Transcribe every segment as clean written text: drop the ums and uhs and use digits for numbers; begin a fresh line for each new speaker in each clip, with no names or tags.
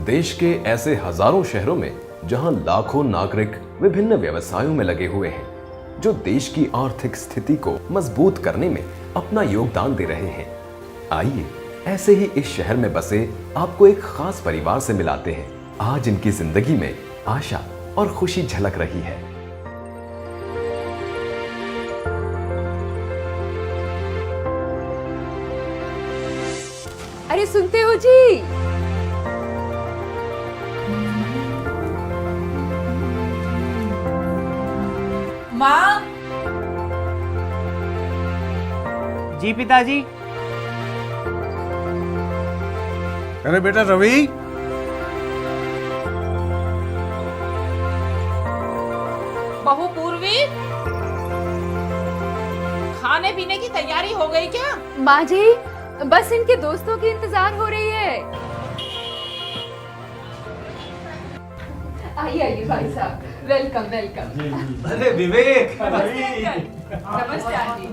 देश के ऐसे हजारों शहरों में जहां लाखों नागरिक विभिन्न व्यवसायों में लगे हुए हैं, जो देश की आर्थिक स्थिति को मजबूत करने में अपना योगदान दे रहे हैं। आइए ऐसे ही इस शहर में बसे आपको एक खास परिवार से मिलाते हैं। आज इनकी जिंदगी में आशा और खुशी झलक रही है।
अरे सुनते हो जी?
माँ।
जी पिताजी।
अरे बेटा रवि,
बहू पूर्वी, खाने पीने की तैयारी हो गई क्या?
माँ जी, बस इनके दोस्तों की इंतजार हो रही है। आइए आइए भाई साहब, वेलकम वेलकम।
अरे विवेक,
नमस्ते आंटी।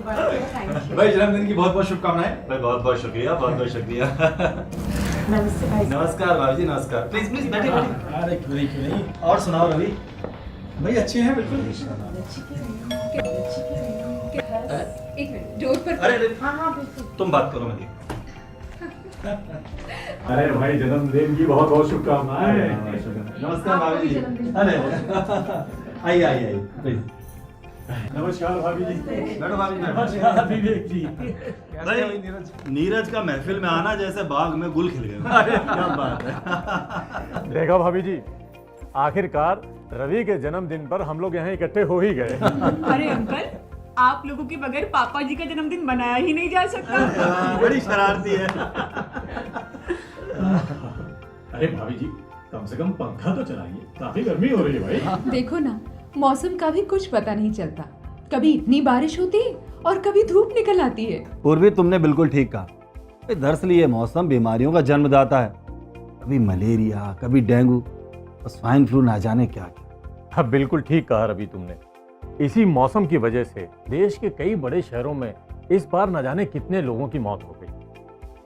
भाई जन्मदिन की बहुत बहुत शुभकामनाएं। भाई बहुत बहुत शुक्रिया, बहुत बहुत शुक्रिया।
नमस्ते भाई।
नमस्कार भाभी जी, नमस्कार। प्लीज प्लीज बैठिए बैठिए। अरे क्यों नहीं। और सुनाओ रवि? भाई अच्छे हैं बिल्कुल।
एक मिनट, जोर पर।
अरे
हाँ बिल्कुल।
तुम बात करो, मैं देखूं।
अरे भाई जन्मदिन की बहुत बहुत शुभकामनाएं।
नमस्कार भाभी जी। अरे आइए आइए आइए प्लीज।
नमस्कार भाभी जी।
बैठो भाभी जी।
नमस्कार विवेक जी।
भाई नीरज का महफिल में आना जैसे बाग में गुल खिल गए। क्या बात है।
देखा भाभी जी, आखिरकार रवि के जन्मदिन पर हम लोग यहाँ इकट्ठे हो ही गए।
अरे अंकल, आप लोगों के बगैर पापा जी का जन्मदिन मनाया ही नहीं जा सकता।
बड़ी शरारती है।
अरे भाभी जी, कम से कम पंखा तो चलाइए, काफी गर्मी हो रही है भाई।
देखो ना, मौसम का भी कुछ पता नहीं चलता। कभी इतनी बारिश होती है और कभी धूप निकल आती है।
पूर्वी, तुमने बिल्कुल ठीक कहा। दरअसल ये मौसम बीमारियों का जन्मदाता है। कभी मलेरिया, कभी डेंगू और स्वाइन फ्लू, ना जाने क्या क्या।
हाँ बिल्कुल ठीक कहा रवि तुमने। इसी मौसम की वजह से देश के कई बड़े शहरों में इस बार न जाने कितने लोगों की मौत हो गई।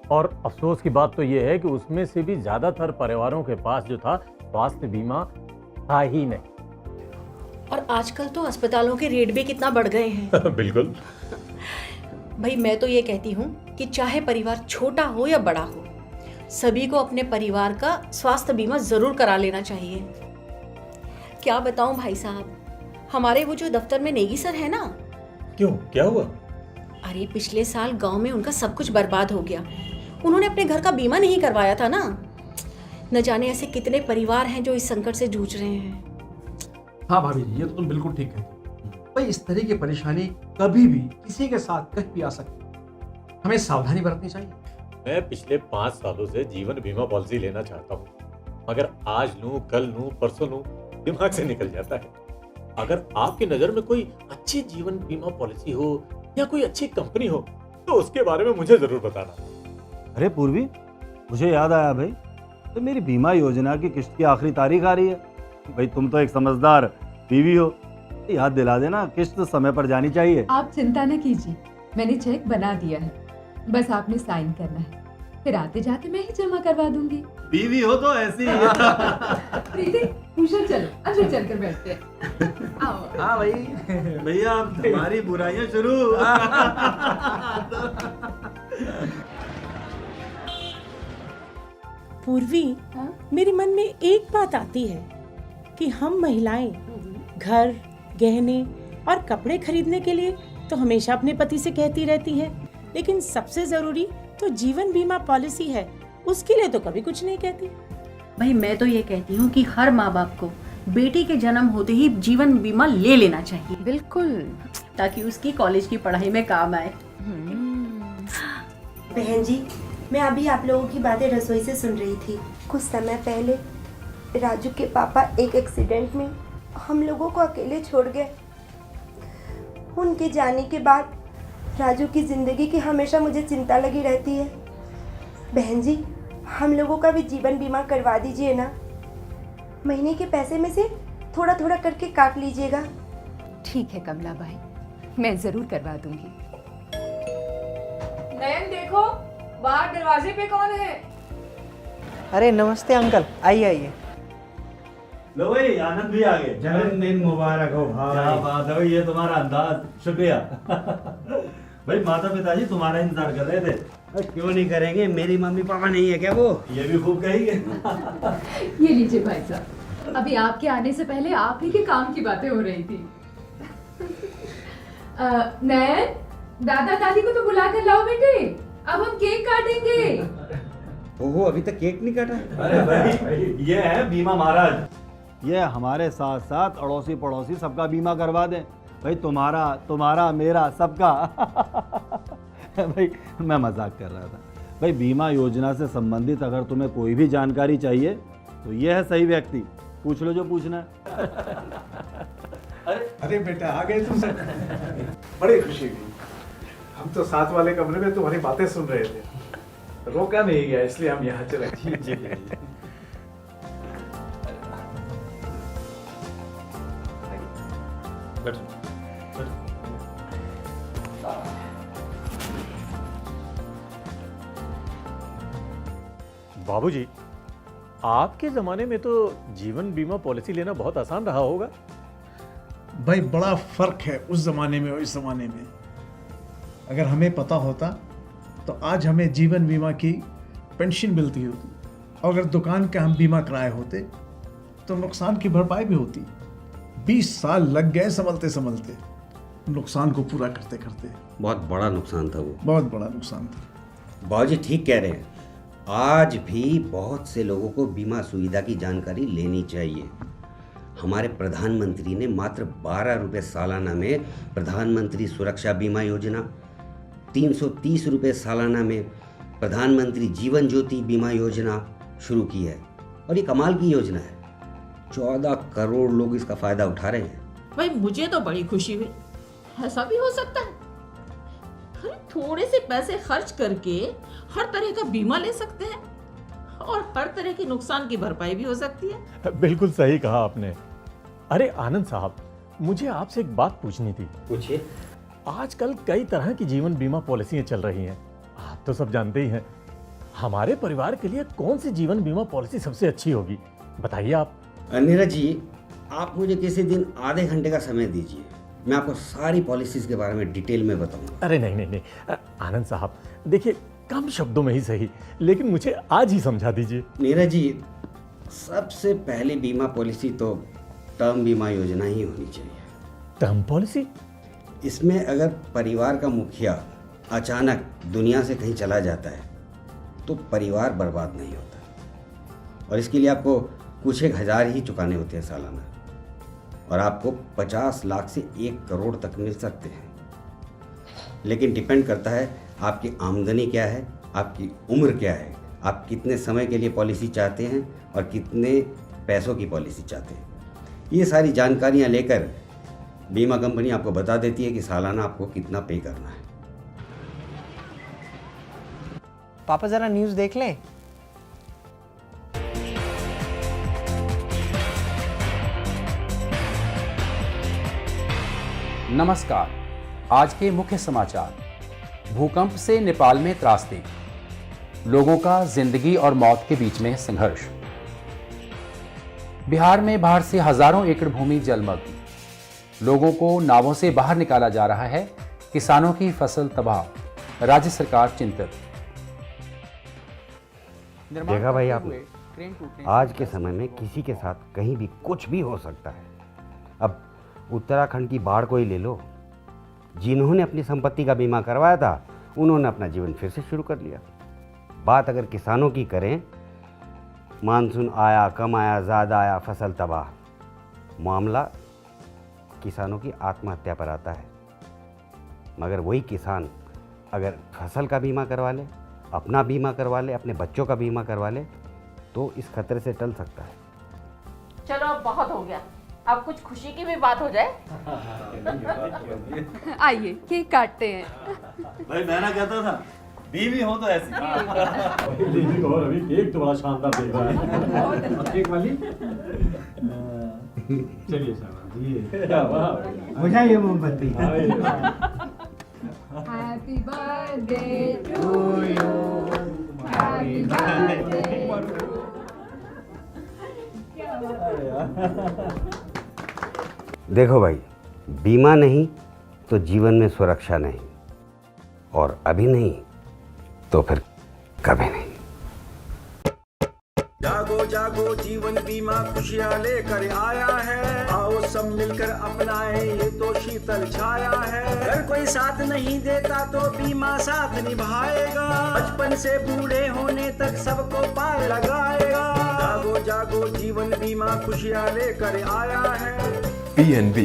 और अफसोस की बात तो यह है कि उसमें से भी ज्यादातर परिवारों के पास जो था स्वास्थ्य बीमा था ही नहीं।
और आजकल तो अस्पतालों के रेट भी कितना बढ़ गए हैं।
बिल्कुल।
भाई मैं तो ये कहती हूँ कि चाहे परिवार छोटा हो या बड़ा हो, सभी को अपने परिवार का स्वास्थ्य बीमा जरूर करा लेना चाहिए। क्या बताऊं भाई साहब, हमारे वो जो दफ्तर में नेगी सर है ना।
क्यों, क्या हुआ?
अरे पिछले साल गांव में उनका सब कुछ बर्बाद हो गया। उन्होंने अपने घर का बीमा नहीं करवाया था ना। न जाने ऐसे कितने परिवार हैं जो इस संकट से जूझ रहे हैं।
हाँ भाभी जी, ये तो तुम बिल्कुल ठीक कहती हो। भाई इस तरह की परेशानी कभी भी किसी के साथ कहीं भी आ सकती है। हमें सावधानी बरतनी चाहिए।
मैं पिछले 5 सालों से जीवन बीमा पॉलिसी लेना चाहता हूँ, मगर आज लूं, कल लूं, परसों लूं, दिमाग से निकल जाता है। अगर आपकी नजर में कोई अच्छी जीवन बीमा पॉलिसी हो या कोई अच्छी कंपनी हो तो उसके बारे में मुझे जरूर बताना।
अरे पूर्वी, मुझे याद आया भाई, तो मेरी बीमा योजना की किस्त की आखिरी तारीख आ रही है। भाई तुम तो एक समझदार बीवी हो, याद दिला देना, किस्त समय पर जानी चाहिए।
आप चिंता न कीजिए, मैंने चेक बना दिया है। बस आपने साइन करना है, फिर आते जाते मैं ही जमा करवा दूंगी।
बीवी हो तो ऐसी।
प्रीति, कुशल चलो, अंदर चलकर बैठते हैं। आओ।
हाँ भाई, भैया अब तुम्हारी बुराइयां शुरू।
पूर्वी, मेरे मन में एक बात आती है कि हम महिलाएं घर, गहने और कपड़े खरीदने के लिए तो हमेशा अपने पति से कहती रहती है, लेकिन सबसे जरूरी तो जीवन बीमा पॉलिसी है, उसके लिए तो कभी कुछ नहीं कहती।
भाई मैं तो ये कहती हूँ कि हर माँ बाप को बेटी के जन्म होते ही जीवन बीमा ले लेना चाहिए।
बिल्कुल,
ताकि उसकी कॉलेज की पढ़ाई में काम आए।
बहन जी, मैं अभी आप लोगों की बातें रसोई से सुन रही थी। कुछ समय पहले राजू के पापा एक एक्सीडेंट में हम लोगों को अकेले छोड़ गए। उनके जाने के बाद राजू की ज़िंदगी की हमेशा मुझे चिंता लगी रहती है। बहन जी, हम लोगों का भी जीवन बीमा करवा दीजिए ना। महीने के पैसे में से थोड़ा थोड़ा करके काट लीजिएगा।
ठीक है कमला भाई, मैं जरूर करवा दूंगी।
नयन देखो, बाहर दरवाजे पे कौन है?
अरे नमस्ते अंकल, आइए आइए।
लो भाई, आनंद भी आ गए।
जन्मदिन मुबारक हो
क्या बात है भाई, ये तुम्हारा अंदाज, शुक्रिया। भाई माता पिताजी तुम्हारा इंतजार कर रहे थे।
क्यों नहीं करेंगे, मेरी मम्मी पापा नहीं है क्या वो?
ये भी खूब कहेंगे।
ये लीजिए भाई साहब, अभी आपके आने से पहले आप ही के काम की बातें हो रही थी। नैन, दादा दादी को तो बुला कर लाओ बेटे, अब हम केक काटेंगे।
ओहो, अभी तक केक नहीं काटा?
अरे भाई, ये है बीमा महाराज।
ये हमारे साथ साथ अड़ोसी पड़ोसी सबका बीमा करवा दें भाई, तुम्हारा मेरा सबका। भाई मैं मजाक कर रहा था भाई। बीमा योजना से संबंधित अगर तुम्हें कोई भी जानकारी चाहिए तो ये है सही व्यक्ति, पूछ लो जो पूछना है।
अरे बेटा आ गए तुम सब, बड़ी खुशी हुई। हम तो साथ वाले कमरे में तुम्हारी बातें सुन रहे थे, रोका नहीं गया इसलिए हम यहाँ चले गए।
बाबूजी, आपके जमाने में तो जीवन बीमा पॉलिसी लेना बहुत आसान रहा होगा।
भाई बड़ा फर्क है उस जमाने में और इस जमाने में। अगर हमें पता होता तो आज हमें जीवन बीमा की पेंशन मिलती होती, और अगर दुकान का हम बीमा कराए होते तो नुकसान की भरपाई भी होती। 20 साल लग गए संभलते संभलते, नुकसान को पूरा करते करते।
बहुत बड़ा नुकसान था वो,
बहुत बड़ा नुकसान था।
बाबूजी ठीक कह रहे हैं। आज भी बहुत से लोगों को बीमा सुविधा की जानकारी लेनी चाहिए। हमारे प्रधानमंत्री ने मात्र 12 रुपये सालाना में प्रधानमंत्री सुरक्षा बीमा योजना, 330 रुपये सालाना में प्रधानमंत्री जीवन ज्योति बीमा योजना शुरू की है। और ये कमाल की योजना है, 14 करोड़ लोग इसका फायदा उठा रहे हैं।
भाई मुझे तो बड़ी खुशी हुई। ऐसा भी हो सकता है, अरे थोड़े से पैसे खर्च करके हर तरह का बीमा ले सकते हैं और हर तरह के नुकसान की भरपाई भी हो सकती है।
बिल्कुल सही कहा आपने। अरे आनंद साहब, मुझे आपसे एक बात पूछनी थी।
पूछिए।
आजकल कई तरह की जीवन बीमा पॉलिसियां चल रही हैं, आप तो सब जानते ही हैं। हमारे परिवार के लिए कौन सी जीवन बीमा पॉलिसी सबसे अच्छी होगी, बताइए आप।
नीरज जी, आप मुझे किसी दिन आधे घंटे का समय दीजिए, मैं आपको सारी पॉलिसीज के बारे में डिटेल में बताऊंगा।
अरे नहीं, आनंद साहब देखिए, कम शब्दों में ही सही, लेकिन मुझे आज ही समझा दीजिए।
नीरज जी, सबसे पहली बीमा पॉलिसी तो टर्म बीमा योजना ही होनी चाहिए।
Term policy?
इसमें अगर परिवार का मुखिया अचानक दुनिया से कहीं चला जाता है तो परिवार बर्बाद नहीं होता, और इसके लिए आपको कुछ 1,000 ही चुकाने होते हैं सालाना, और आपको 50 लाख से 1 करोड़ तक मिल सकते हैं। लेकिन डिपेंड करता है आपकी आमदनी क्या है, आपकी उम्र क्या है, आप कितने समय के लिए पॉलिसी चाहते हैं और कितने पैसों की पॉलिसी चाहते हैं। ये सारी जानकारियां लेकर बीमा कंपनी आपको बता देती है कि सालाना आपको कितना पे करना है।
पापा जरा न्यूज़ देख लें।
नमस्कार, आज के मुख्य समाचार। भूकंप से नेपाल में त्रासदी, लोगों का जिंदगी और मौत के बीच में संघर्ष। बिहार में बाढ़ से हजारों एकड़ भूमि जलमग्न, लोगों को नावों से बाहर निकाला जा रहा है, किसानों की फसल तबाह, राज्य सरकार चिंतित।
देखा भाई आपने, आज के समय में किसी के साथ कहीं भी कुछ भी हो सकता है। अब उत्तराखंड की बाढ़ को ही ले लो, जिन्होंने अपनी संपत्ति का बीमा करवाया था उन्होंने अपना जीवन फिर से शुरू कर लिया। बात अगर किसानों की करें, मानसून आया, कम आया, ज़्यादा आया, फसल तबाह, मामला किसानों की आत्महत्या पर आता है। मगर वही किसान अगर फसल का बीमा करवा ले, अपना बीमा करवा ले, अपने बच्चों का बीमा करवा ले, तो इस खतरे से टल सकता है।
चलो अब बहुत हो गया, अब कुछ खुशी की भी बात हो जाए।
आइए केक काटते हैं।
भाई मैं ना कहता था, बीवी हो तो ऐसी।
और अभी केक तो बड़ा शानदार देख रहा है।
केक वाली चलिए साहब ये
बुझाइए मोमबत्ती।
Happy birthday to you, happy birthday
देखो भाई, बीमा नहीं तो जीवन में सुरक्षा नहीं, और अभी नहीं तो फिर कभी नहीं।
जागो जागो जीवन बीमा खुशियाँ लेकर आया है, आओ सब मिलकर अपनाएं ये तो शीतल छाया है। अगर कोई साथ नहीं देता तो बीमा साथ निभाएगा, बचपन से बूढ़े होने तक सबको पार लगाएगा। जागो जागो जीवन बीमा खुशियाँ लेकर आया है।
PNB,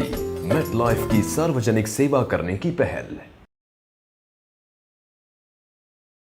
मेट लाइफ की सार्वजनिक सेवा करने की पहल।